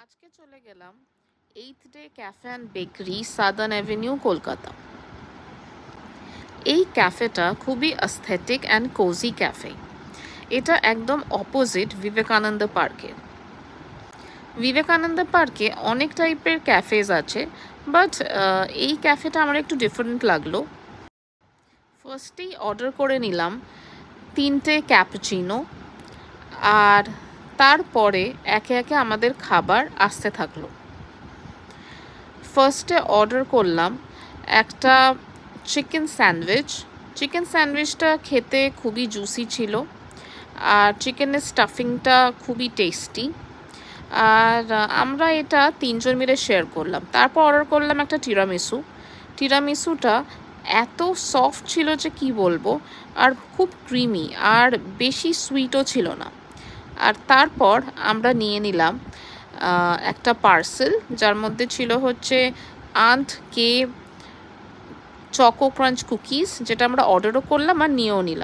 আজকে চলে গেলাম 8th day cafe and bakery, southern avenue, Kolkata. এই ক্যাফেটা খুবই অ্যাস্থেটিক অ্যান্ড কোজি ক্যাফে। এটা একদম অপোজিট বিবেকানন্দ পার্কে। বিবেকানন্দ পার্কে অনেক টাইপের ক্যাফেজ আছে, বাট এই ক্যাফেটা আমার একটু ডিফারেন্ট লাগলো। ফার্স্টেই অর্ডার করে নিলাম 3টে ক্যাপুচিনো, আর তারপরে একে একে আমাদের খাবার আসতে থাকলো। ফার্স্টে অর্ডার করলাম একটা চিকেন স্যান্ডউইচ। চিকেন স্যান্ডউইচটা খেতে খুবই জুসি ছিল, আর চিকেনের স্টাফিংটা খুবই টেস্টি। আর আমরা এটা 3জন মিলে শেয়ার করলাম। তারপর অর্ডার করলাম একটা টিরামিসু। টিরামিসুটা এত সফট ছিল যে কি বলবো, আর খুব ক্রিমি, আর বেশি সুইটও ছিল না। আর তারপর আমরা নিয়ে নিলাম একটা পার্সেল, যার মধ্যে ছিল হচ্ছে আন্ট কে চকো ক্রাঞ্চ কুকিজ, যেটা আমরা অর্ডারও করলাম আর নিয়েও নিলাম।